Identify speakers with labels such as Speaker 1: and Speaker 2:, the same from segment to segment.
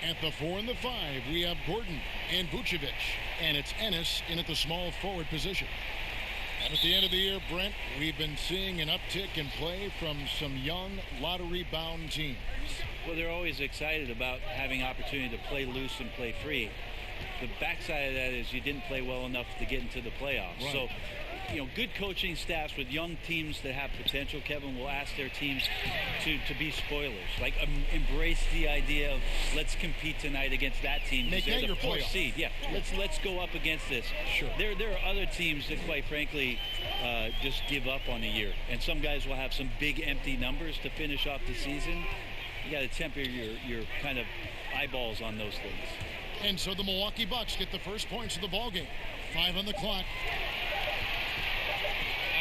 Speaker 1: At the 4 and the 5, we have Gordon and Vucevic. And it's Ennis in at the small forward position. And at the end of the year, Brent, we've been seeing an uptick in play from some young lottery-bound teams.
Speaker 2: Well, they're always excited about having opportunity to play loose and play free. The backside of that is you didn't play well enough to get into the playoffs.
Speaker 1: Right.
Speaker 2: So, good coaching staffs with young teams that have potential, Kevin, will ask their teams to be spoilers. Like, embrace the idea of let's compete tonight against that team.
Speaker 1: Make that
Speaker 2: the
Speaker 1: your
Speaker 2: fourth
Speaker 1: playoff.
Speaker 2: seed. Yeah, let's go up against this.
Speaker 1: Sure.
Speaker 2: There are other teams that, quite frankly, just give up on the year. And some guys will have some big empty numbers to finish off the season. You got to temper your kind of eyeballs on those things.
Speaker 1: And so the Milwaukee Bucks get the first points of the ballgame. 5 on the clock.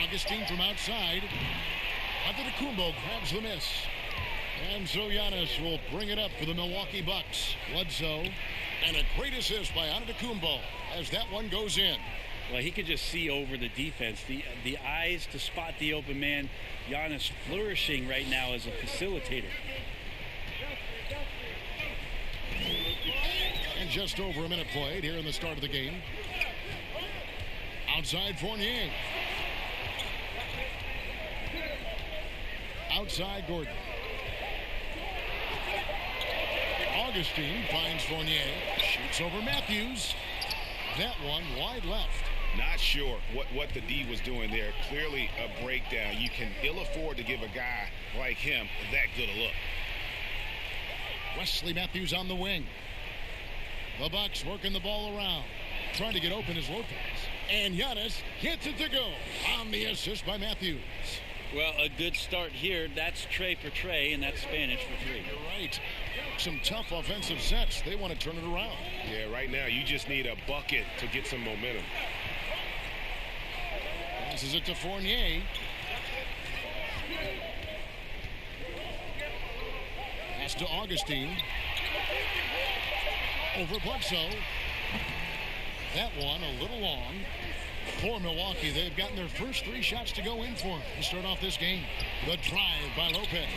Speaker 1: Augustine from outside. Antetokounmpo grabs the miss. And so Giannis will bring it up for the Milwaukee Bucks. Bledsoe. And a great assist by Antetokounmpo as that one goes in.
Speaker 2: Well, he could just see over the defense. The eyes to spot the open man. Giannis flourishing right now as a facilitator.
Speaker 1: And just over a minute played here in the start of the game. Outside Fournier. Outside Gordon. Augustine finds Fournier. Shoots over Matthews. That one wide left.
Speaker 3: Not sure what the D was doing there. Clearly a breakdown. You can ill afford to give a guy like him that good a look.
Speaker 1: Wesley Matthews on the wing. The Bucks working the ball around. Trying to get open is Lopez. And Giannis gets it to go on the assist by Matthews.
Speaker 2: Well, a good start here. That's Trey for Trey, and that's Spanish for 3.
Speaker 1: You're right. Some tough offensive sets. They want to turn it around.
Speaker 3: Yeah, right now you just need a bucket to get some momentum.
Speaker 1: Passes it to Fournier. Pass to Augustine. Over Bledsoe. That one a little long. For Milwaukee, they've gotten their first 3 shots to go in for them to start off this game. The drive by Lopez.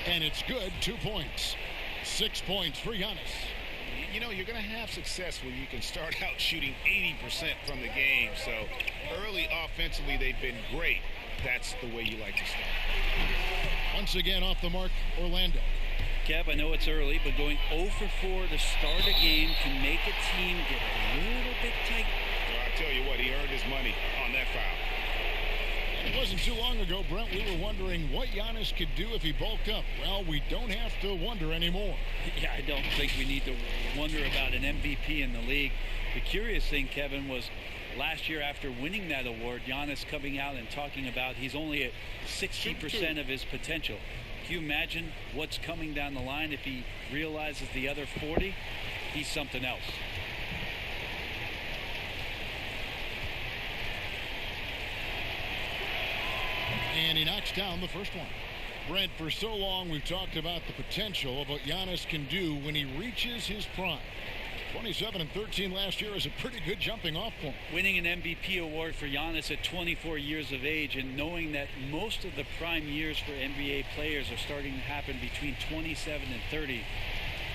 Speaker 1: And it's good, 2 points. 6 points for Giannis.
Speaker 3: You know, you're going to have success when you can start out shooting 80% from the game. So early offensively, they've been great. That's the way you like to start.
Speaker 1: Once again off the mark, Orlando.
Speaker 2: Kev, I know it's early, but going 0 for 4 to start a game can make a team get a little bit tight.
Speaker 3: Well, I tell you what, he earned his money on that foul.
Speaker 1: It wasn't too long ago, Brent, we were wondering what Giannis could do if he bulked up. Well, we don't have to wonder anymore.
Speaker 2: Yeah, I don't think we need to wonder about an MVP in the league. The curious thing, Kevin, was last year after winning that award, Giannis coming out and talking about he's only at 60% of his potential. Can you imagine what's coming down the line if he realizes the other 40? He's something else.
Speaker 1: And he knocks down the first one. Brent, for so long we've talked about the potential of what Giannis can do when he reaches his prime. 27 and 13 last year is a pretty good jumping off point.
Speaker 2: Winning an MVP award for Giannis at 24 years of age and knowing that most of the prime years for NBA players are starting to happen between 27 and 30.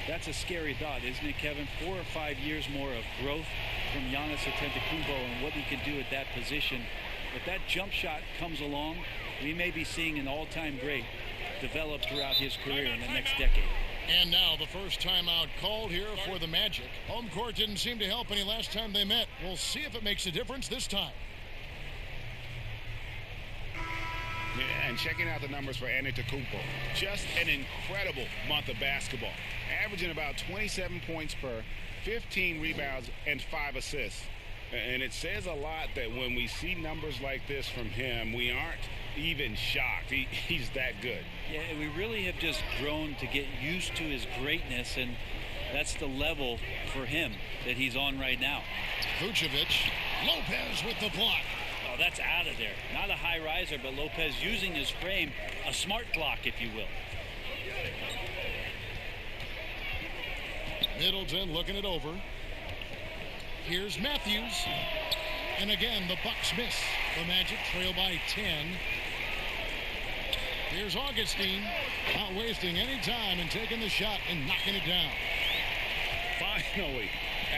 Speaker 2: That's a scary thought, isn't it, Kevin? 4 or 5 years more of growth from Giannis Antetokounmpo and what he can do at that position. If that jump shot comes along, we may be seeing an all-time great develop throughout his career in the next decade.
Speaker 1: And now the first timeout called here for the Magic. Home court didn't seem to help any last time they met. We'll see if it makes a difference this time.
Speaker 3: Yeah, and checking out the numbers for Antetokounmpo. Just an incredible month of basketball. Averaging about 27 points per, 15 rebounds, and 5 assists. And it says a lot that when we see numbers like this from him, we aren't even shocked. He's that good.
Speaker 2: Yeah, we really have just grown to get used to his greatness, and that's the level for him that he's on right now.
Speaker 1: Vucevic, Lopez with the block.
Speaker 2: Oh, that's out of there. Not a high riser, but Lopez using his frame, a smart block, if you will.
Speaker 1: Middleton looking it over. Here's Matthews. And again, the Bucks miss. The Magic trail by 10. Here's Augustine. Not wasting any time and taking the shot and knocking it down.
Speaker 3: Finally,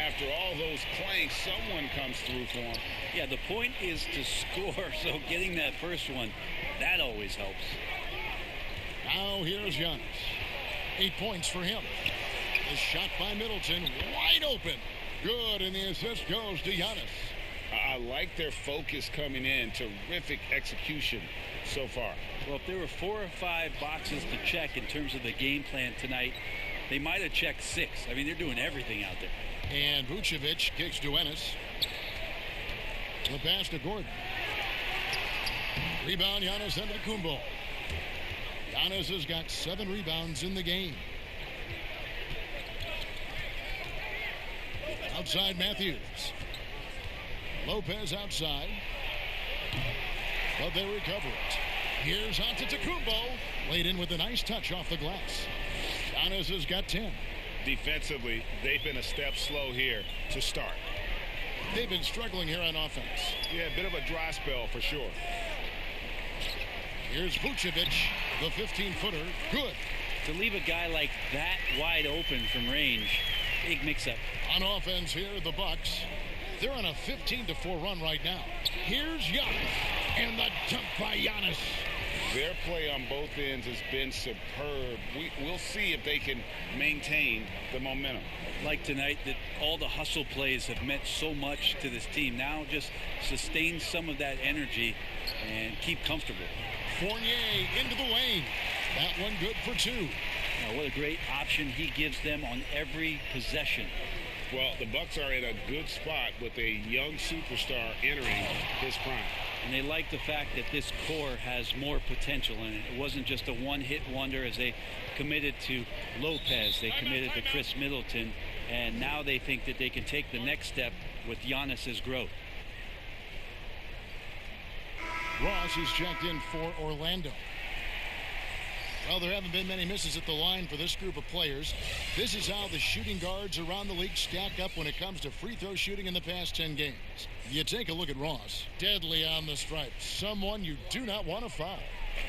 Speaker 3: after all those planks, someone comes through for him.
Speaker 2: Yeah, the point is to score, so getting that first one, that always helps.
Speaker 1: Now here's Giannis. 8 points for him. The shot by Middleton, wide open. Good, and the assist goes to Giannis.
Speaker 3: I like their focus coming in. Terrific execution so far.
Speaker 2: Well, if there were 4 or 5 boxes to check in terms of the game plan tonight, they might have checked 6. I mean, they're doing everything out there.
Speaker 1: And Vucevic kicks to Ennis. The pass to Gordon. Rebound, Giannis Antetokounmpo. Giannis has got 7 rebounds in the game. Outside Matthews. Lopez outside. But they recover it. Here's Antetokounmpo. Laid in with a nice touch off the glass. Giannis has got 10.
Speaker 3: Defensively, they've been a step slow here to start.
Speaker 1: They've been struggling here on offense.
Speaker 3: Yeah, a bit of a dry spell for sure.
Speaker 1: Here's Vucevic, the 15-footer. Good.
Speaker 2: To leave a guy like that wide open from range, big mix-up.
Speaker 1: On offense here, the Bucks. They're on a 15-4 run right now. Here's Giannis. And the dunk by Giannis.
Speaker 3: Their play on both ends has been superb. We'll see if they can maintain the momentum.
Speaker 2: Like tonight, that all the hustle plays have meant so much to this team. Now just sustain some of that energy and keep comfortable.
Speaker 1: Fournier into the lane. That one good for 2.
Speaker 2: Now, what a great option he gives them on every possession.
Speaker 3: Well, the Bucks are in a good spot with a young superstar entering his prime.
Speaker 2: And they like the fact that this core has more potential in it. It wasn't just a one-hit wonder as they committed to Lopez. They committed to Chris Middleton. And now they think that they can take the next step with Giannis's growth.
Speaker 1: Ross is checked in for Orlando. Well, there haven't been many misses at the line for this group of players. This is how the shooting guards around the league stack up when it comes to free throw shooting in the past 10 games. You take a look at Ross. Deadly on the stripe. Someone you do not want to foul.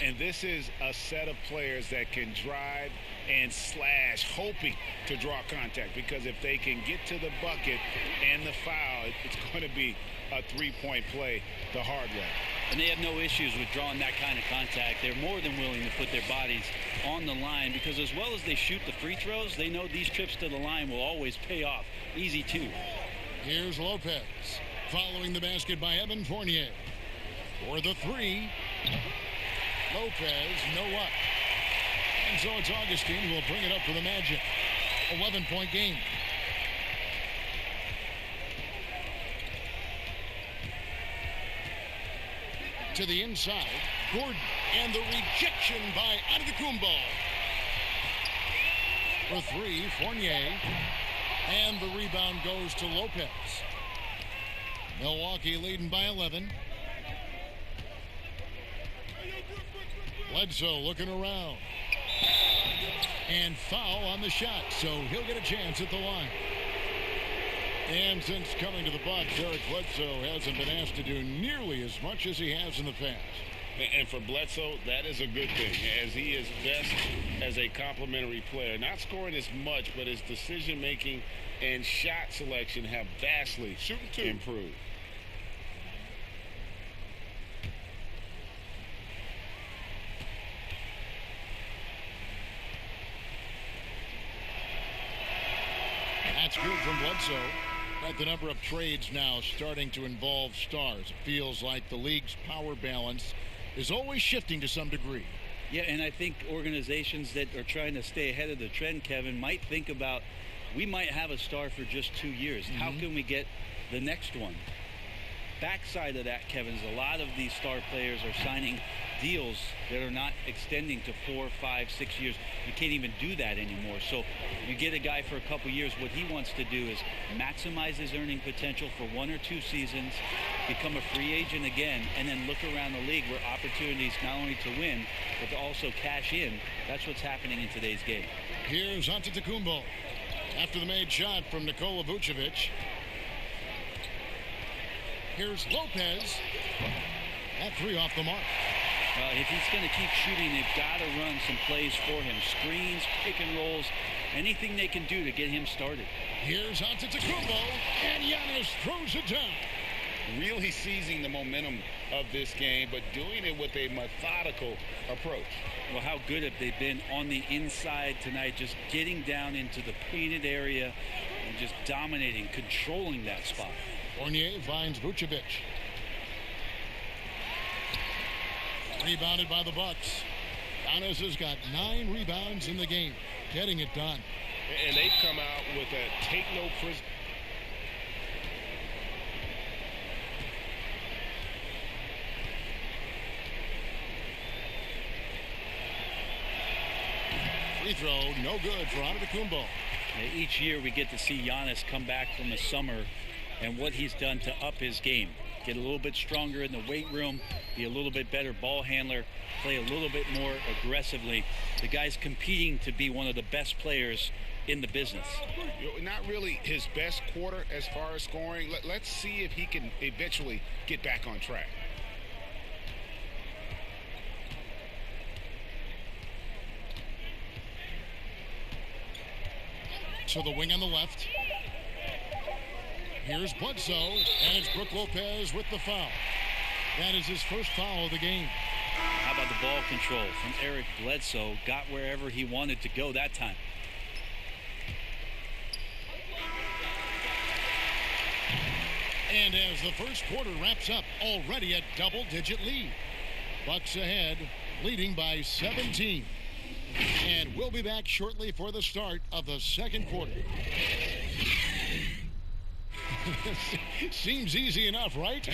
Speaker 3: And this is a set of players that can drive and slash, hoping to draw contact. Because if they can get to the bucket and the foul, it's going to be a three-point play the hard way.
Speaker 2: And they have no issues with drawing that kind of contact. They're more than willing to put their bodies on the line because as well as they shoot the free throws, they know these trips to the line will always pay off. Easy too.
Speaker 1: Here's Lopez. Following the basket by Evan Fournier. For the 3. Lopez, no up. And so it's Augustine who will bring it up for the Magic. 11-point game. To the inside, Gordon, and the rejection by Antetokounmpo. For 3, Fournier, and the rebound goes to Lopez. Milwaukee leading by 11. Bledsoe looking around. And foul on the shot, so he'll get a chance at the line. And since coming to the Bucks, Eric Bledsoe hasn't been asked to do nearly as much as he has in the past.
Speaker 3: And for Bledsoe, that is a good thing, as he is best as a complementary player. Not scoring as much, but his decision-making and shot selection have vastly improved.
Speaker 1: That's good from Bledsoe. At the number of trades now starting to involve stars. It feels like the league's power balance is always shifting to some degree.
Speaker 2: Yeah, and I think organizations that are trying to stay ahead of the trend, Kevin, might think about, we might have a star for just 2 years. How can we get the next one? Backside of that, Kevin, is a lot of these star players are signing deals that are not extending to 4, 5, 6 years. You can't even do that anymore. So you get a guy for a couple years. What he wants to do is maximize his earning potential for 1 or 2 seasons, become a free agent again, and then look around the league where opportunities not only to win, but to also cash in. That's what's happening in today's game.
Speaker 1: Here's Antetokounmpo. After the made shot from Nikola Vucevic. Here's Lopez. That 3 off the mark.
Speaker 2: If he's going to keep shooting, they've got to run some plays for him. Screens, pick and rolls, anything they can do to get him started.
Speaker 1: Here's Antetokounmpo, and Giannis throws it down.
Speaker 3: Really seizing the momentum of this game, but doing it with a methodical approach.
Speaker 2: Well, how good have they been on the inside tonight, just getting down into the painted area and just dominating, controlling that spot.
Speaker 1: Fournier finds Vucevic. Rebounded by the Bucks. Giannis has got 9 rebounds in the game, getting it done.
Speaker 3: And they've come out with a take no prisoners.
Speaker 1: Free throw, no good for Antetokounmpo.
Speaker 2: Each year we get to see Giannis come back from the summer and what he's done to up his game. Get a little bit stronger in the weight room, be a little bit better ball handler, play a little bit more aggressively. The guy's competing to be one of the best players in the business.
Speaker 3: Not really his best quarter as far as scoring. Let's see if he can eventually get back on track.
Speaker 1: To the wing on the left. Here's Bledsoe, and it's Brook Lopez with the foul. That is his first foul of the game.
Speaker 2: How about the ball control from Eric Bledsoe? Got wherever he wanted to go that time.
Speaker 1: And as the first quarter wraps up, already a double-digit lead. Bucks ahead, leading by 17. And we'll be back shortly for the start of the second quarter. Seems easy enough, right?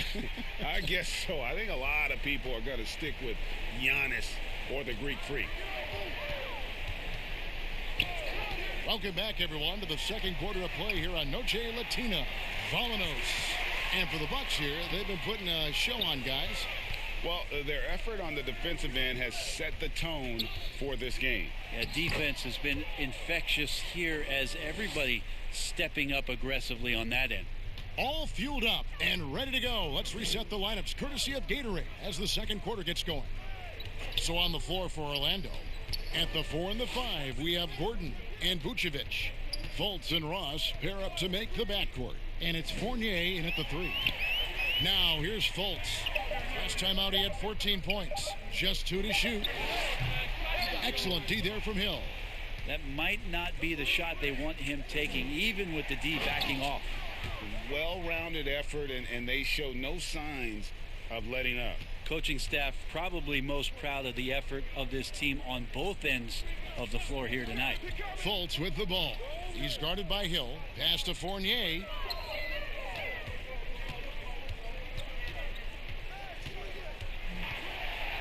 Speaker 3: I guess so. I think a lot of people are going to stick with Giannis or the Greek Freak.
Speaker 1: Welcome back, everyone, to the second quarter of play here on Noche Latina. Volanos. And for the Bucks here, they've been putting a show on, guys.
Speaker 3: Well, their effort on the defensive end has set the tone for this game.
Speaker 2: Yeah, defense has been infectious here as everybody stepping up aggressively on that end.
Speaker 1: All fueled up and ready to go. Let's reset the lineups courtesy of Gatorade as the second quarter gets going. So on the floor for Orlando, at the 4 and the 5, we have Gordon and Vucevic. Fultz and Ross pair up to make the backcourt. And it's Fournier in at the 3. Now here's Fultz. Last time out he had 14 points. Just 2 to shoot. Excellent D there from Hill.
Speaker 2: That might not be the shot they want him taking, even with the D backing off.
Speaker 3: Well-rounded effort, and they show no signs of letting up.
Speaker 2: Coaching staff probably most proud of the effort of this team on both ends of the floor here tonight.
Speaker 1: Fultz with the ball. He's guarded by Hill. Pass to Fournier.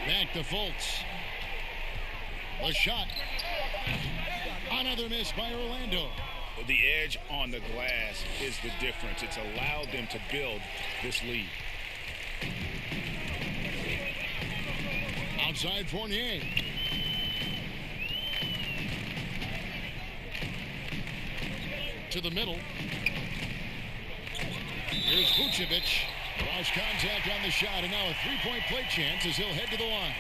Speaker 1: Back to Fultz. A shot. Another miss by Orlando.
Speaker 3: The edge on the glass is the difference. It's allowed them to build this lead.
Speaker 1: Outside Fournier. To the middle. Here's Vucevic. Lost contact on the shot, and now a three-point play chance as he'll head to the line.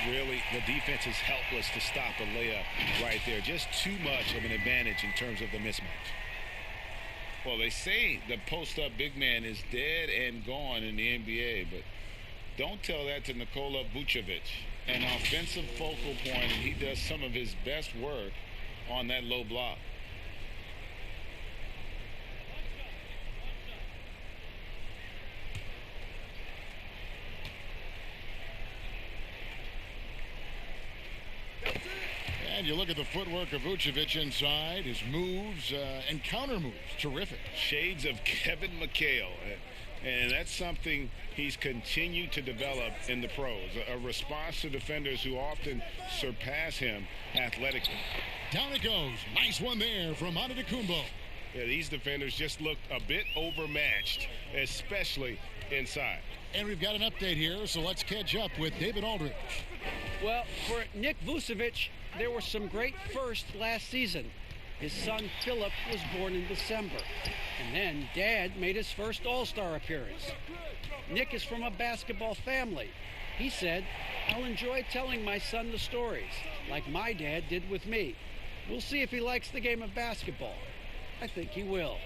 Speaker 3: Really, the defense is helpless to stop a layup right there. Just too much of an advantage in terms of the mismatch. Well, they say the post-up big man is dead and gone in the NBA, but don't tell that to Nikola Vucevic. An offensive focal point, and he does some of his best work on that low block.
Speaker 1: And you look at the footwork of Vucevic inside, his moves and counter moves, terrific.
Speaker 3: Shades of Kevin McHale, and that's something he's continued to develop in the pros. A response to defenders who often surpass him athletically.
Speaker 1: Down it goes. Nice one there from Antetokounmpo.
Speaker 3: Yeah, these defenders just looked a bit overmatched, especially inside.
Speaker 1: And we've got an update here, so let's catch up with David Aldridge.
Speaker 4: Well, for Nick Vucevic, there were some great firsts last season. His son Philip was born in December, and then Dad made his first All-Star appearance. Nick is from a basketball family, He said, "I'll enjoy telling my son the stories, like my dad did with me. We'll see if he likes the game of basketball. I think he will."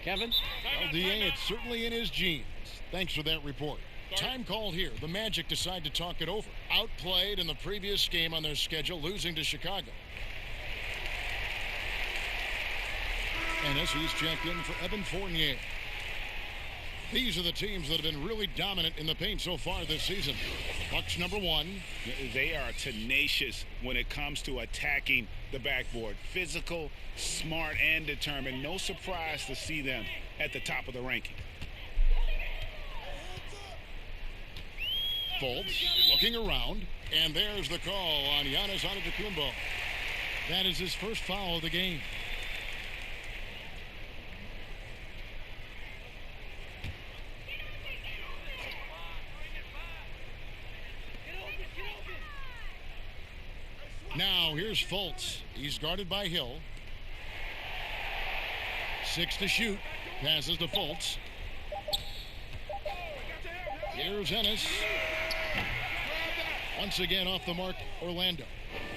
Speaker 4: Kevin?
Speaker 1: Well, DA, it's certainly in his genes. Thanks for that report. Time called here. The Magic decide to talk it over. Outplayed in the previous game on their schedule, losing to Chicago. And as he's checked in for Evan Fournier. These are the teams that have been really dominant in the paint so far this season. Bucks number 1.
Speaker 3: They are tenacious when it comes to attacking the backboard. Physical, smart, and determined. No surprise to see them at the top of the ranking.
Speaker 1: Fultz looking around, and there's the call on Giannis Antetokounmpo. That is his first foul of the game. Now here's Fultz. He's guarded by Hill. 6 to shoot. Passes to Fultz. Here's Ennis. Once again off the mark, Orlando.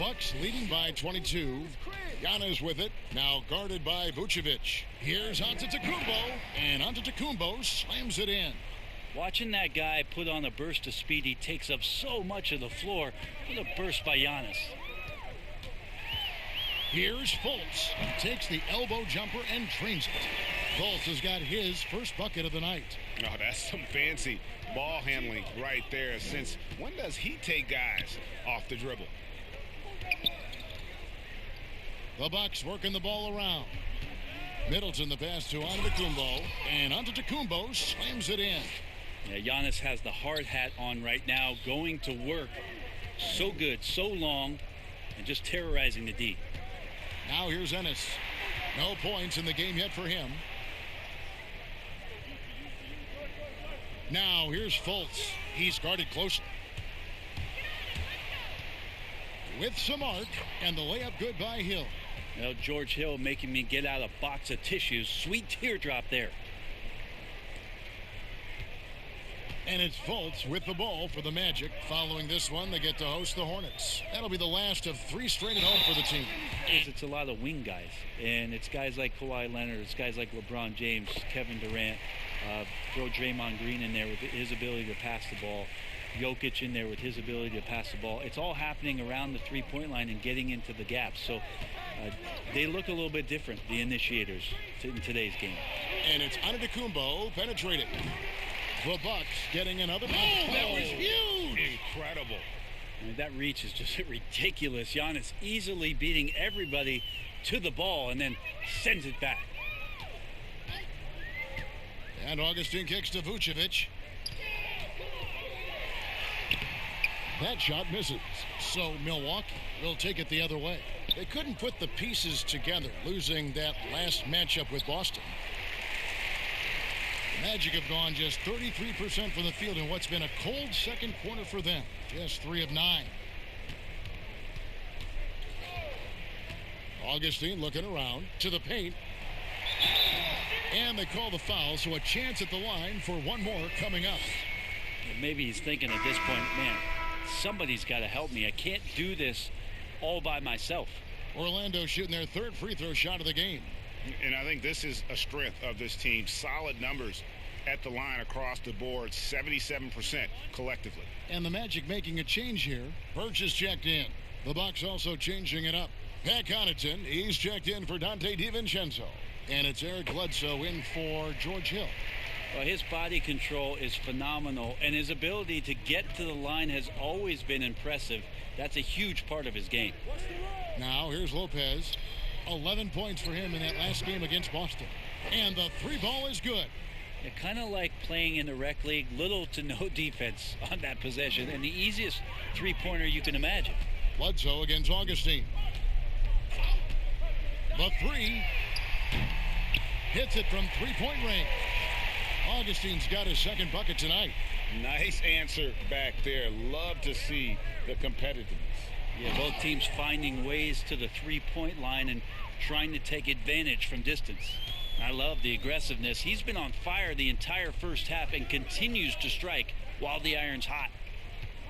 Speaker 1: Bucks leading by 22. Giannis with it. Now guarded by Vucevic. Here's Antetokounmpo. And Antetokounmpo slams it in.
Speaker 2: Watching that guy put on a burst of speed, he takes up so much of the floor. What a burst by Giannis.
Speaker 1: Here's Fultz. Takes the elbow jumper and trains it. Fultz has got his first bucket of the night.
Speaker 3: Oh, that's some fancy ball handling right there. Since when does he take guys off the dribble?
Speaker 1: The Bucks working the ball around. Middleton the pass to Antetokounmpo. And Antetokounmpo slams it in.
Speaker 2: Yeah, Giannis has the hard hat on right now, going to work. So good, so long, and just terrorizing the D.
Speaker 1: Now here's Ennis. No points in the game yet for him. Now here's Fultz. He's guarded closely. With some arc, and the layup good by Hill.
Speaker 2: Now George Hill making me get out a box of tissues. Sweet teardrop there.
Speaker 1: And it's Fultz with the ball for the Magic. Following this one, they get to host the Hornets. That'll be the last of 3 straight at home for the team.
Speaker 2: It's a lot of wing guys, and it's guys like Kawhi Leonard, it's guys like LeBron James, Kevin Durant. Throw Draymond Green in there with his ability to pass the ball. Jokic in there with his ability to pass the ball. It's all happening around the three-point line and getting into the gaps. So they look a little bit different, the initiators, in today's game.
Speaker 1: And it's Antetokounmpo penetrating. The Bucks getting another. Oh, that was huge!
Speaker 3: Incredible.
Speaker 2: I mean, that reach is just ridiculous. Giannis easily beating everybody to the ball and then sends it back.
Speaker 1: And Augustine kicks to Vucevic. That shot misses. So Milwaukee will take it the other way. They couldn't put the pieces together, losing that last matchup with Boston. The Magic have gone just 33% from the field in what's been a cold second quarter for them. Just 3 of 9. Augustine looking around to the paint. And they call the foul, so a chance at the line for one more coming up.
Speaker 2: Maybe he's thinking at this point, man, somebody's got to help me. I can't do this all by myself.
Speaker 1: Orlando shooting their 3rd free throw shot of the game.
Speaker 3: And I think this is a strength of this team. Solid numbers at the line across the board, 77% collectively.
Speaker 1: And the Magic making a change here. Birch is checked in. The Bucks also changing it up. Pat Connaughton, he's checked in for Dante DiVincenzo. And it's Eric Bledsoe in for George Hill.
Speaker 2: Well, his body control is phenomenal, and his ability to get to the line has always been impressive. That's a huge part of his game.
Speaker 1: Now here's Lopez. 11 points for him in that last game against Boston. And the 3 ball is good.
Speaker 2: Kind of like playing in the rec league, little to no defense on that possession, and the easiest three-pointer you can imagine.
Speaker 1: Bledsoe against Augustine. The 3 hits it from 3-point range. Augustine's got his 2nd bucket tonight.
Speaker 3: Nice answer back there. Love to see the competitiveness.
Speaker 2: Yeah, both teams finding ways to the 3-point line and trying to take advantage from distance. I love the aggressiveness. He's been on fire the entire first half and continues to strike while the iron's hot.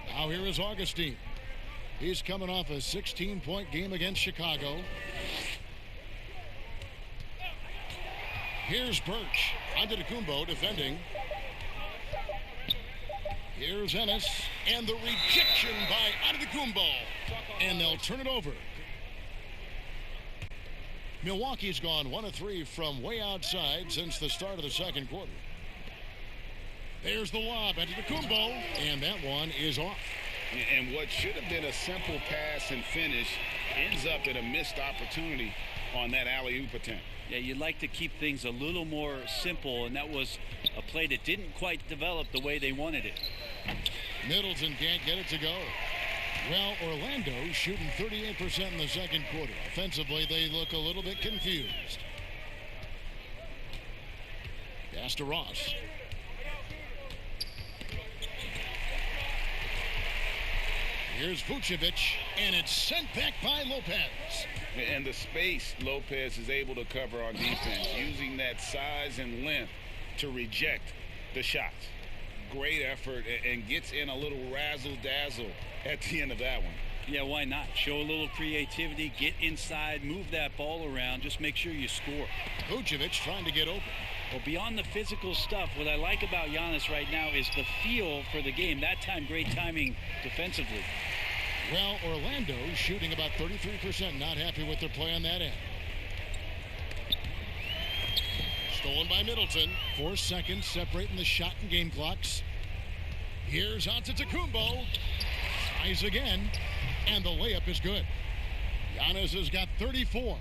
Speaker 1: Now here is Augustine. He's coming off a 16-point game against Chicago. Here's Birch. Antetokounmpo defending. Here's Ennis. And the rejection by Antetokounmpo. And they'll turn it over. Milwaukee's gone 1 of 3 from way outside since the start of the second quarter. There's the lob. Antetokounmpo. And that one is off.
Speaker 3: And what should have been a simple pass and finish ends up in a missed opportunity on that alley-oop attempt.
Speaker 2: Yeah, you'd like to keep things a little more simple, and that was a play that didn't quite develop the way they wanted it.
Speaker 1: Middleton can't get it to go. Well, Orlando shooting 38% in the second quarter. Offensively, they look a little bit confused. Pass to Ross. Here's Vucevic, and it's sent back by Lopez.
Speaker 3: And the space Lopez is able to cover on defense, using that size and length to reject the shots. Great effort, and gets in a little razzle-dazzle at the end of that one.
Speaker 2: Yeah, why not? Show a little creativity, get inside, move that ball around, just make sure you score.
Speaker 1: Vucevic trying to get open.
Speaker 2: Well, beyond the physical stuff, what I like about Giannis right now is the feel for the game. That time, great timing defensively.
Speaker 1: Well, Orlando shooting about 33%. Not happy with their play on that end. Stolen by Middleton. 4 seconds separating the shot and game clocks. Here's Antetokounmpo. Tries again. And the layup is good. Giannis has got 34.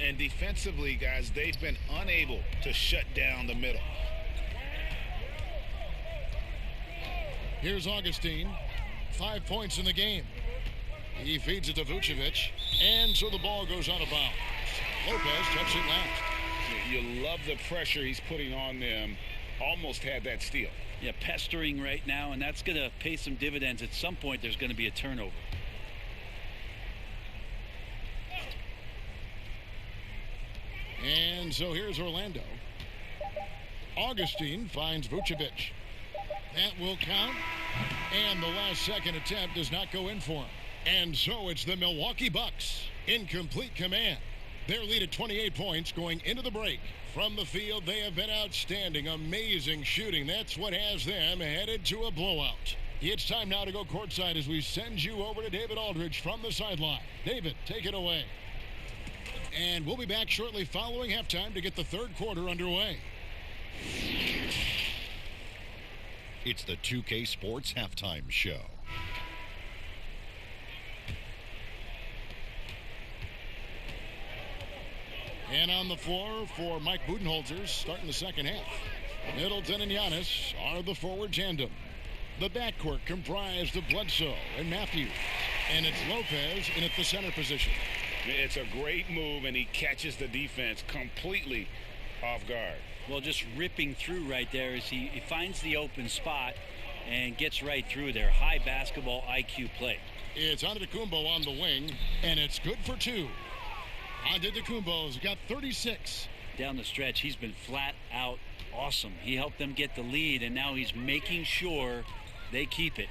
Speaker 3: And defensively, guys, they've been unable to shut down the middle.
Speaker 1: Here's Augustine. 5 points in the game. He feeds it to Vucevic. And so the ball goes out of bounds. Lopez touched it last.
Speaker 3: You love the pressure he's putting on them. Almost had that steal.
Speaker 2: Yeah, pestering right now, and that's going to pay some dividends. At some point, there's going to be a turnover.
Speaker 1: And so here's Orlando. Augustine finds Vucevic. That will count. And the last second attempt does not go in for him. And so it's the Milwaukee Bucks in complete command. Their lead at 28 points going into the break. From the field, they have been outstanding. Amazing shooting. That's what has them headed to a blowout. It's time now to go courtside as we send you over to David Aldridge from the sideline. David, take it away. And we'll be back shortly following halftime to get the third quarter underway.
Speaker 5: It's the 2K Sports Halftime Show.
Speaker 1: And on the floor for Mike Budenholzer starting the second half. Middleton and Giannis are the forward tandem. The backcourt comprised of Bledsoe and Matthews. And it's Lopez in at the center position.
Speaker 3: It's a great move, and he catches the defense completely off guard.
Speaker 2: Well, just ripping through right there as he finds the open spot and gets right through there. High basketball IQ play.
Speaker 1: It's Antetokounmpo on the wing, and it's good for 2. Antetokounmpo's got 36.
Speaker 2: Down the stretch, he's been flat out awesome. He helped them get the lead, and now he's making sure they keep it.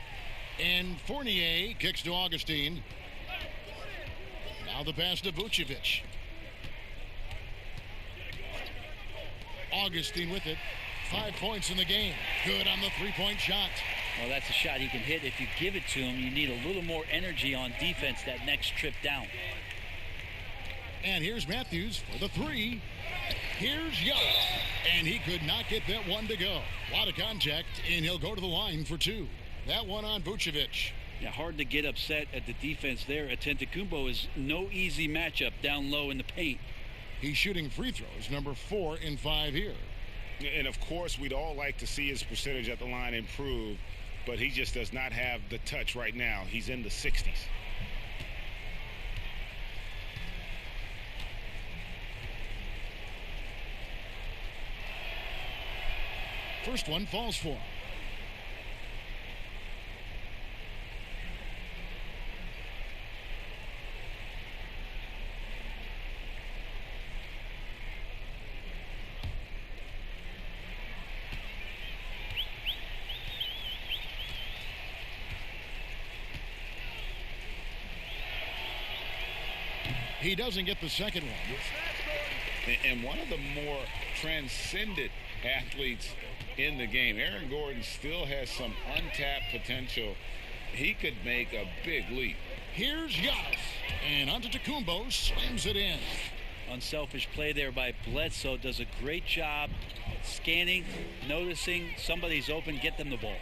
Speaker 1: And Fournier kicks to Augustine. Now the pass to Vucevic. Augustine with it. 5 points in the game. Good on the three-point shot.
Speaker 2: Well, that's a shot he can hit. If you give it to him, you need a little more energy on defense that next trip down.
Speaker 1: And here's Matthews for the 3. Here's Young. And he could not get that one to go. A lot of contact, and he'll go to the line for 2. That one on Vucevic.
Speaker 2: Yeah, hard to get upset at the defense there. Antetokounmpo is no easy matchup down low in the paint.
Speaker 1: He's shooting free throws, number 4 in 5 here.
Speaker 3: And, of course, we'd all like to see his percentage at the line improve, but he just does not have the touch right now. He's in the 60s.
Speaker 1: First one falls for him. He doesn't get the second one.
Speaker 3: And one of the more transcendent athletes in the game. Aaron Gordon still has some untapped potential. He could make a big leap.
Speaker 1: Here's Giannis. And Antetokounmpo slams it in.
Speaker 2: Unselfish play there by Bledsoe. Does a great job scanning, noticing somebody's open, get them the ball.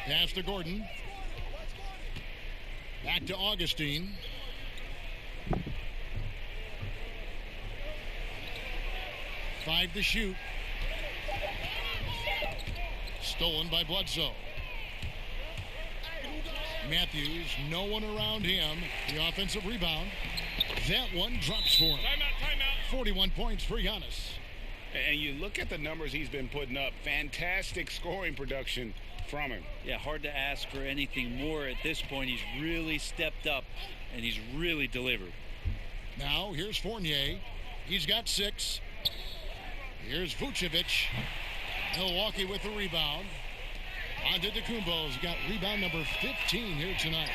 Speaker 1: Pass to Gordon. Back to Augustine. Five to shoot. Stolen by Bledsoe. Matthews, no one around him. The offensive rebound. That one drops for him.
Speaker 3: Timeout.
Speaker 1: 41 points for Giannis.
Speaker 3: And you look at the numbers he's been putting up. Fantastic scoring production from him.
Speaker 2: Yeah, hard to ask for anything more at this point. He's really stepped up, and he's really delivered.
Speaker 1: Now, here's Fournier. He's got 6. Here's Vucevic. Milwaukee with the rebound. Antetokounmpo's got rebound number 15 here tonight.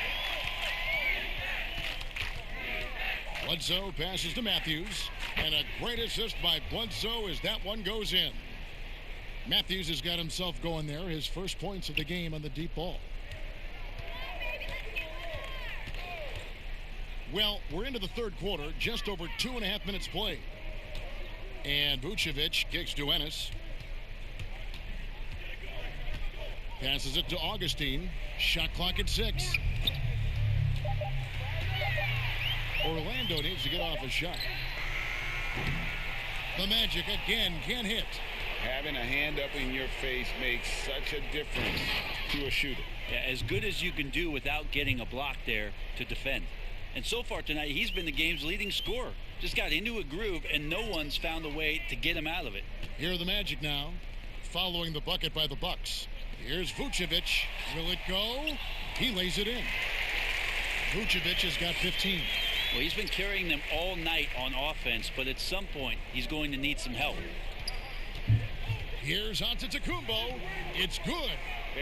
Speaker 1: Bledsoe passes to Matthews. And a great assist by Bledsoe as that one goes in. Matthews has got himself going there. His first points of the game on the deep ball. Well, we're into the third quarter. Just over 2.5 minutes played. And Vucevic kicks to Ennis. Passes it to Augustine. Shot clock at 6. Orlando needs to get off a shot. The Magic again can't hit.
Speaker 3: Having a hand up in your face makes such a difference to a shooter.
Speaker 2: Yeah, as good as you can do without getting a block there to defend. And so far tonight, he's been the game's leading scorer. Just got into a groove, and no one's found a way to get him out of it.
Speaker 1: Here are the Magic now, following the bucket by the Bucks. Here's Vucevic. Will it go? He lays it in. Vucevic has got 15.
Speaker 2: Well, he's been carrying them all night on offense, but at some point, he's going to need some help.
Speaker 1: Here's Antetokounmpo. It's good.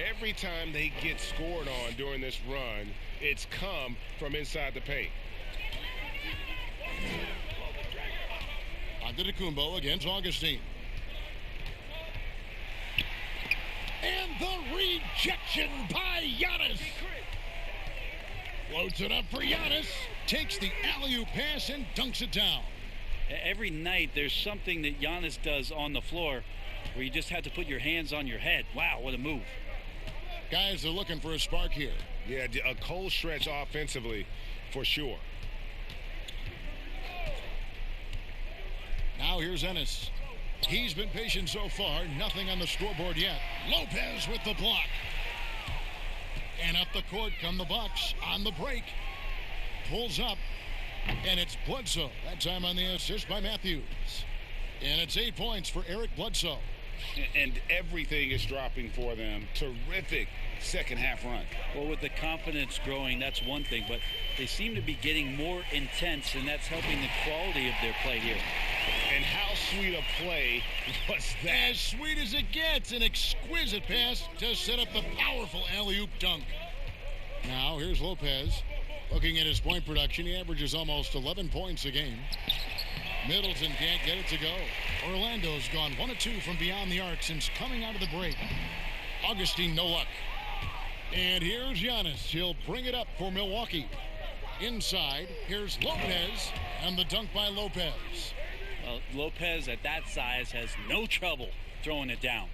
Speaker 3: Every time they get scored on during this run, it's come from inside the paint.
Speaker 1: Antetokounmpo against Augustine. And the rejection by Giannis. Floats it up for Giannis. Takes the alley-oop pass and dunks it down.
Speaker 2: Every night there's something that Giannis does on the floor where you just have to put your hands on your head. Wow, what a move.
Speaker 1: Guys are looking for a spark here.
Speaker 3: Yeah, a cold stretch offensively for sure.
Speaker 1: Now here's Ennis. He's been patient so far. Nothing on the scoreboard yet. Lopez with the block. And up the court come the Bucks on the break. Pulls up. And it's Bledsoe. That time on the assist by Matthews. And it's 8 points for Eric Bledsoe.
Speaker 3: And everything is dropping for them. Terrific second half run.
Speaker 2: Well, with the confidence growing, that's one thing. But they seem to be getting more intense, and that's helping the quality of their play here.
Speaker 3: And how sweet a play was that?
Speaker 1: As sweet as it gets. An exquisite pass to set up the powerful alley-oop dunk. Now here's Lopez. Looking at his point production, he averages almost 11 points a game. Middleton can't get it to go. Orlando's gone 1 of 2 from beyond the arc since coming out of the break. Augustine, no luck. And here's Giannis. He'll bring it up for Milwaukee. Inside, here's Lopez, and the dunk by Lopez.
Speaker 2: Well, Lopez at that size has no trouble throwing it down.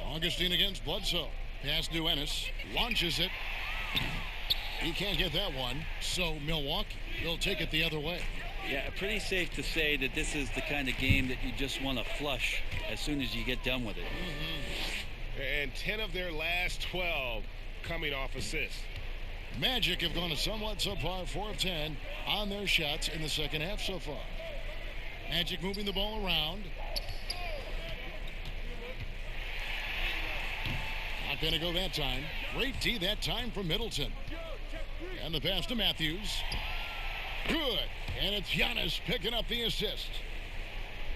Speaker 1: Augustine against Bledsoe. Pass to Ennis. Launches it. He can't get that one, so Milwaukee will take it the other way.
Speaker 2: Yeah, pretty safe to say that this is the kind of game that you just want to flush as soon as you get done with it.
Speaker 3: And 10 of their last 12 coming off assists.
Speaker 1: Magic have gone a somewhat subpar 4 of 10 on their shots in the second half so far. Magic moving the ball around. Not going to go that time. Great D that time from Middleton. And the pass to Matthews. Good. And it's Giannis picking up the assist.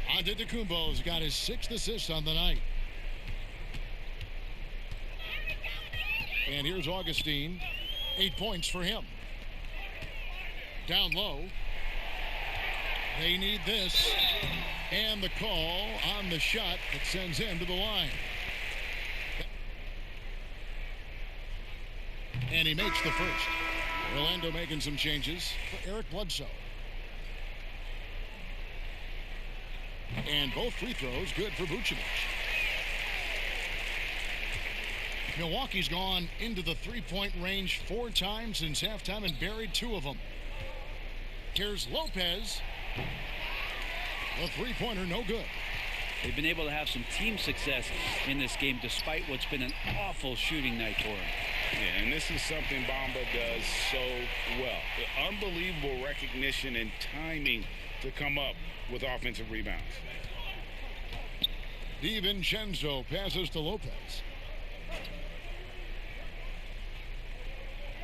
Speaker 1: Antetokounmpo's got his 6th assist on the night. And here's Augustine. 8 points for him. Down low. They need this. And the call on the shot that sends him to the line. And he makes the first. Orlando making some changes for Eric Bledsoe. And both free throws good for Vucevic. Milwaukee's gone into the three-point range 4 times since halftime and buried 2 of them. Here's Lopez. The three-pointer no good.
Speaker 2: They've been able to have some team success in this game despite what's been an awful shooting night for them.
Speaker 3: Yeah, and this is something Bamba does so well. The unbelievable recognition and timing to come up with offensive rebounds.
Speaker 1: DiVincenzo passes to Lopez.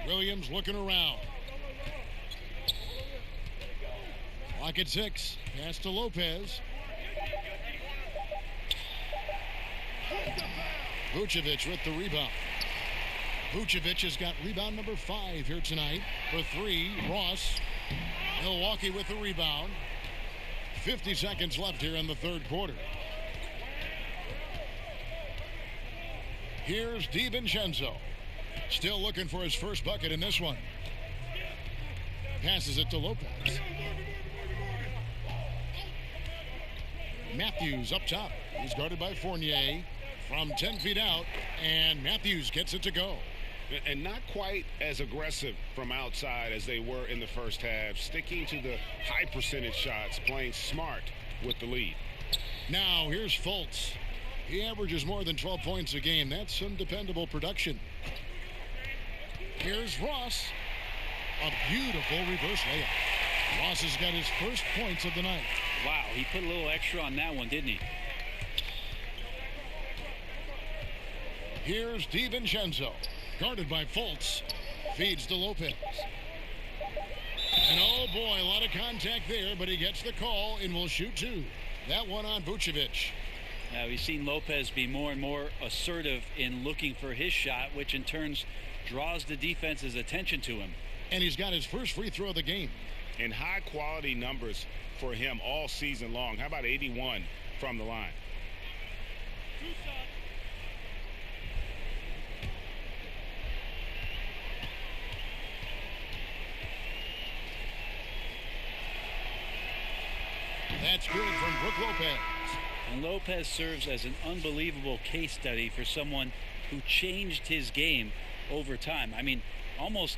Speaker 1: Williams looking around. Clock at 6. Pass to Lopez. Vucevic with the rebound. Vucevic has got rebound number 5 here tonight. For 3, Ross. Milwaukee with the rebound. 50 seconds left here in the third quarter. Here's DiVincenzo. Still looking for his first bucket in this one. Passes it to Lopez. Matthews up top. He's guarded by Fournier from 10 feet out. And Matthews gets it to go.
Speaker 3: And not quite as aggressive from outside as they were in the first half. Sticking to the high percentage shots. Playing smart with the lead.
Speaker 1: Now here's Fultz. He averages more than 12 points a game. That's some dependable production. Here's Ross. A beautiful reverse layup. Ross has got his first points of the night.
Speaker 2: Wow, he put a little extra on that one, didn't he?
Speaker 1: Here's DiVincenzo. Guarded by Fultz. Feeds to Lopez. And oh boy, a lot of contact there, but he gets the call and will shoot 2. That one on Vucevic.
Speaker 2: Now we've seen Lopez be more and more assertive in looking for his shot, which in turn draws the defense's attention to him.
Speaker 1: And he's got his first free throw of the game.
Speaker 3: And high quality numbers for him all season long. How about 81 from the line?
Speaker 1: That's good from Brook Lopez.
Speaker 2: And Lopez serves as an unbelievable case study for someone who changed his game over time. I mean, almost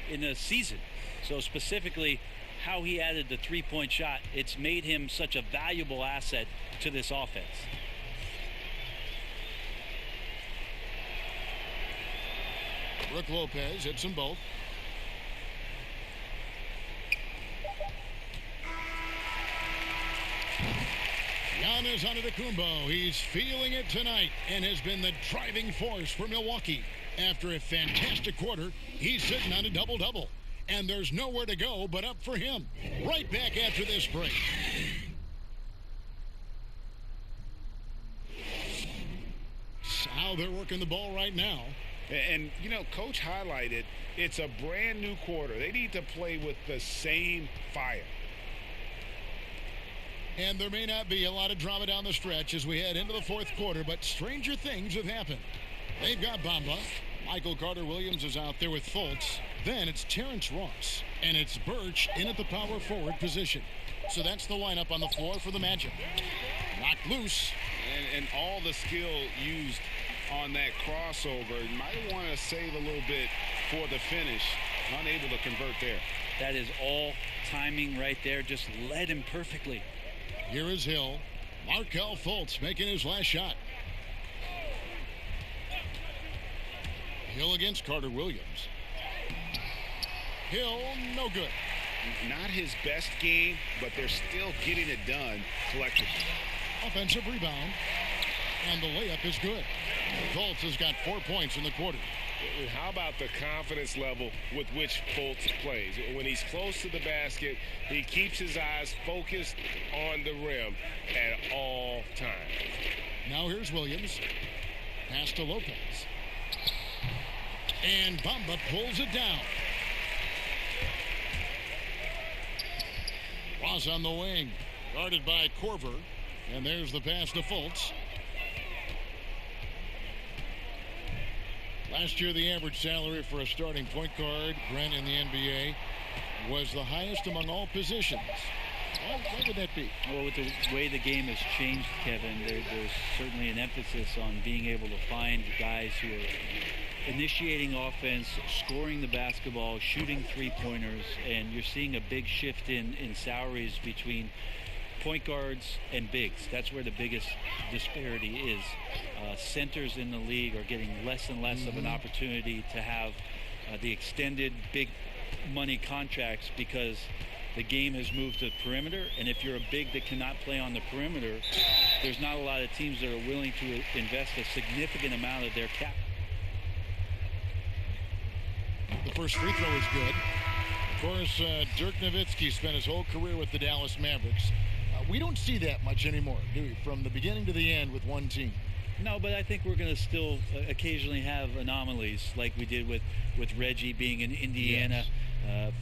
Speaker 2: in a season. So specifically, how he added the three-point shot, it's made him such a valuable asset to this offense.
Speaker 1: Brook Lopez hits them both. Giannis Antetokounmpo. He's feeling it tonight and has been the driving force for Milwaukee. After a fantastic quarter, he's sitting on a double-double. And there's nowhere to go but up for him. Right back after this break. How they're working the ball right now.
Speaker 3: And, you know, Coach highlighted, it's a brand new quarter. They need to play with the same fire.
Speaker 1: And there may not be a lot of drama down the stretch as we head into the fourth quarter, but stranger things have happened. They've got Bamba. Michael Carter-Williams is out there with Fultz. Then it's Terrence Ross. And it's Birch in at the power forward position. So that's the lineup on the floor for the Magic. Knocked loose.
Speaker 3: And all the skill used on that crossover. You might want to save a little bit for the finish. Unable to convert there.
Speaker 2: That is all timing right there. Just led him perfectly.
Speaker 1: Here is Hill. Markelle Fultz making his last shot. Hill against Carter-Williams. Hill, no good.
Speaker 3: Not his best game, but they're still getting it done collectively.
Speaker 1: Offensive rebound. And the layup is good. Fultz has got 4 points in the quarter.
Speaker 6: How about the confidence level with which Fultz plays? When he's close to the basket, he keeps his eyes focused on the rim at all times.
Speaker 1: Now here's Williams. Pass to Lopez. And Bamba pulls it down. Ross on the wing. Guarded by Korver. And there's the pass to Fultz. Last year, the average salary for a starting point guard, Brent, in the NBA, was the highest among all positions. Why would that be?
Speaker 2: Well, with the way the game has changed, Kevin, there's certainly an emphasis on being able to find guys who are initiating offense, scoring the basketball, shooting three-pointers, and you're seeing a big shift in salaries between point guards and bigs. That's where the biggest disparity is. Centers in the league are getting less and less of an opportunity to have the extended big money contracts because the game has moved to the perimeter, and if you're a big that cannot play on the perimeter, there's not a lot of teams that are willing to invest a significant amount of their cap.
Speaker 1: The first free throw is good. Of course, Dirk Nowitzki spent his whole career with the Dallas Mavericks. We don't see that much anymore, do we? From the beginning to the end with one team.
Speaker 2: No, but I think we're going to still occasionally have anomalies like we did with Reggie being in Indiana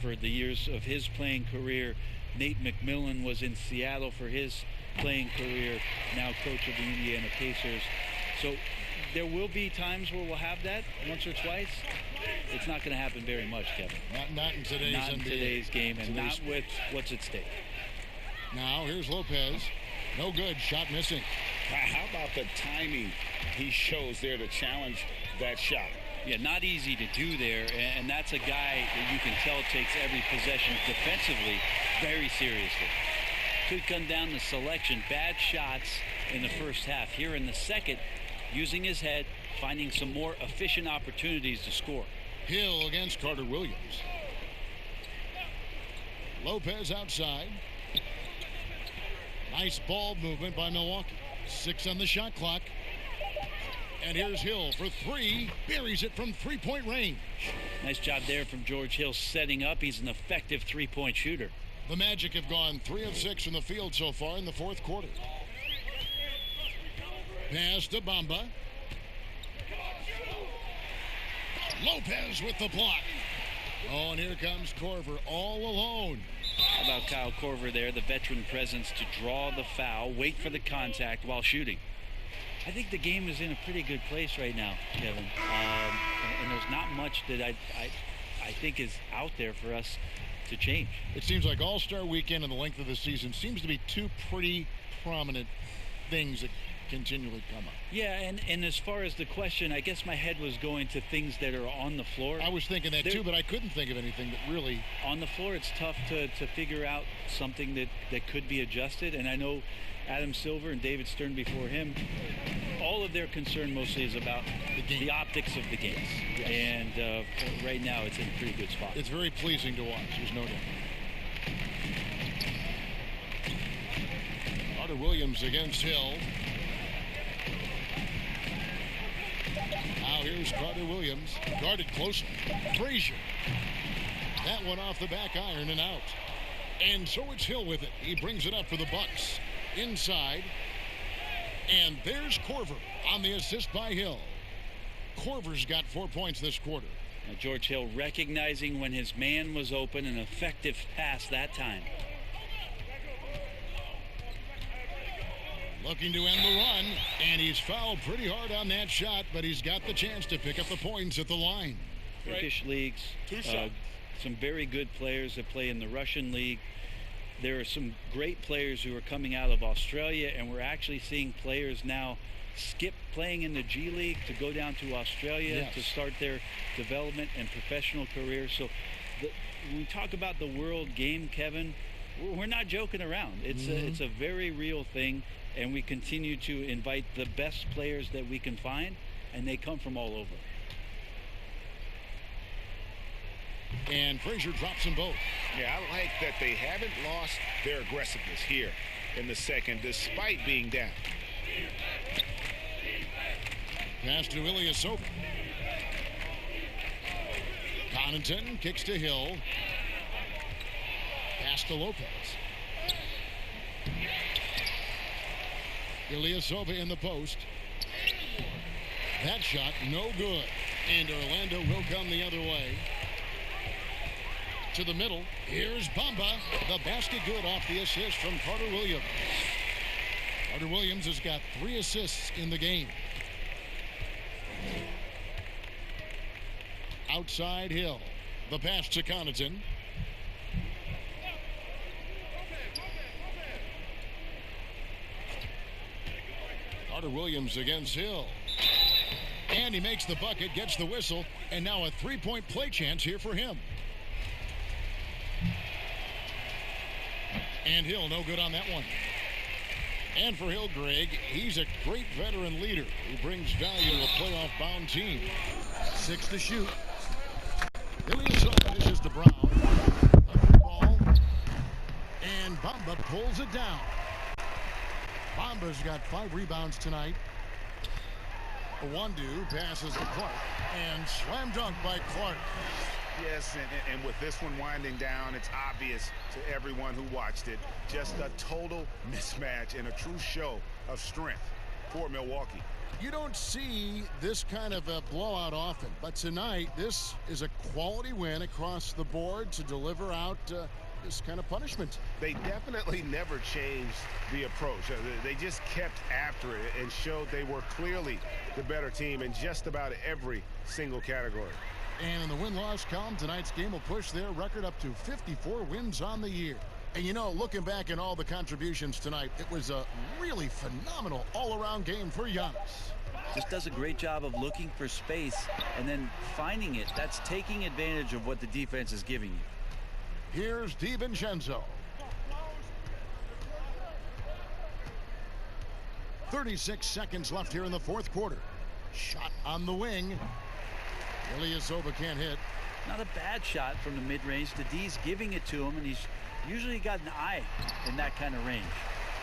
Speaker 2: for the years of his playing career. Nate McMillan was in Seattle for his playing career, now coach of the Indiana Pacers. So there will be times where we'll have that once or twice. It's not going to happen very much, Kevin.
Speaker 1: Not in today's
Speaker 2: Not in
Speaker 1: NBA.
Speaker 2: today's game, and not with what's at stake.
Speaker 1: Now here's Lopez. No good. Shot missing.
Speaker 3: How about the timing he shows there to challenge that shot?
Speaker 2: Yeah, not easy to do there, and that's a guy that you can tell takes every possession defensively very seriously. Could come down to selection. Bad shots in the first half. Here in the second, using his head, finding some more efficient opportunities to score.
Speaker 1: Hill against Carter Williams. Lopez outside. Nice ball movement by Milwaukee. 6 on the shot clock. And here's Hill for 3. Buries it from three-point range.
Speaker 2: Nice job there from George Hill setting up. He's an effective three-point shooter.
Speaker 1: The Magic have gone 3 of 6 from the field so far in the fourth quarter. Pass to Bamba. Lopez with the block. Oh, and here comes Korver all alone.
Speaker 2: How about Kyle Korver there, the veteran presence to draw the foul, wait for the contact while shooting. I think the game is in a pretty good place right now, Kevin. And there's not much that I think is out there for us to change.
Speaker 1: It seems like All-Star Weekend and the length of the season seems to be two pretty prominent things that continually come up.
Speaker 2: Yeah, and as far as the question, I guess my head was going to things that are on the floor.
Speaker 1: I was thinking that too, but I couldn't think of anything that really...
Speaker 2: On the floor, it's tough to figure out something that could be adjusted, and I know Adam Silver and David Stern before him, all of their concern mostly is about the optics of the game.
Speaker 1: Yes.
Speaker 2: And right now, it's in a pretty good spot.
Speaker 1: It's very pleasing to watch, there's no doubt. Carter Williams against Hill. Now here's Carter Williams, guarded closely. Frazier. That one off the back iron and out. And so it's Hill with it. He brings it up for the Bucks. Inside. And there's Korver on the assist by Hill. Korver's got 4 points this quarter.
Speaker 2: Now George Hill recognizing when his man was open, an effective pass that time.
Speaker 1: Looking to end the run, and he's fouled pretty hard on that shot, but he's got the chance to pick up the points at the line.
Speaker 2: Turkish leagues, some very good players that play in the Russian league. There are some great players who are coming out of Australia, and we're actually seeing players now skip playing in the G League to go down to Australia to start their development and professional careers. So when we talk about the world game, Kevin, we're not joking around. It's a very real thing. And we continue to invite the best players that we can find, and they come from all over.
Speaker 1: And Frazier drops them both.
Speaker 3: Yeah, I like that they haven't lost their aggressiveness here in the second, despite being down.
Speaker 1: Pass to Ilyasova. Connaughton kicks to Hill. Pass to Lopez. Ilyasova in the post. That shot no good. And Orlando will come the other way. To the middle. Here's Bamba. The basket good off the assist from Carter Williams. Carter Williams has got 3 assists in the game. Outside Hill. The pass to Connaughton. Carter Williams against Hill. And he makes the bucket, gets the whistle, and now a 3-point play chance here for him. And Hill no good on that one. And for Hill, Greg, he's a great veteran leader who brings value to a playoff-bound team. 6 to shoot. Ilyasova dishes to Brown. A ball. And Bamba pulls it down. Bamba's got 5 rebounds tonight. Wandu passes to Clark. And slam dunk by Clark.
Speaker 3: Yes, and with this one winding down, it's obvious to everyone who watched it. Just a total mismatch and a true show of strength for Milwaukee.
Speaker 1: You don't see this kind of a blowout often, but tonight this is a quality win across the board to deliver out this kind of punishment.
Speaker 3: They definitely never changed the approach. They just kept after it and showed they were clearly the better team in just about every single category.
Speaker 1: And in the win-loss column, tonight's game will push their record up to 54 wins on the year. And you know, looking back at all the contributions tonight, it was a really phenomenal all-around game for Giannis.
Speaker 2: Just does a great job of looking for space and then finding it. That's taking advantage of what the defense is giving you.
Speaker 1: Here's DiVincenzo. 36 seconds left here in the fourth quarter. Shot on the wing. Ilyasova can't hit.
Speaker 2: Not a bad shot from the mid-range. The D's giving it to him, and he's usually got an eye in that kind of range.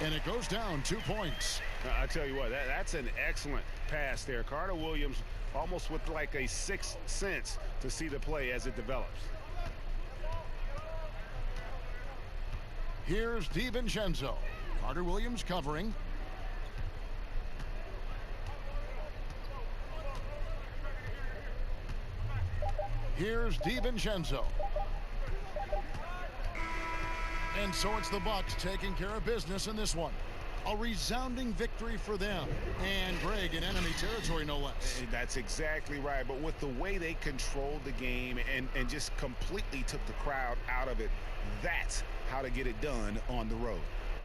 Speaker 1: And it goes down 2 points.
Speaker 3: I tell you what, that's an excellent pass there. Carter Williams almost with like a sixth sense to see the play as it develops.
Speaker 1: Here's DiVincenzo. Carter Williams covering. Here's DiVincenzo. And so it's the Bucks taking care of business in this one. A resounding victory for them. And Greg in enemy territory, no less.
Speaker 3: That's exactly right. But with the way they controlled the game and just completely took the crowd out of it, that's how to get it done on the road.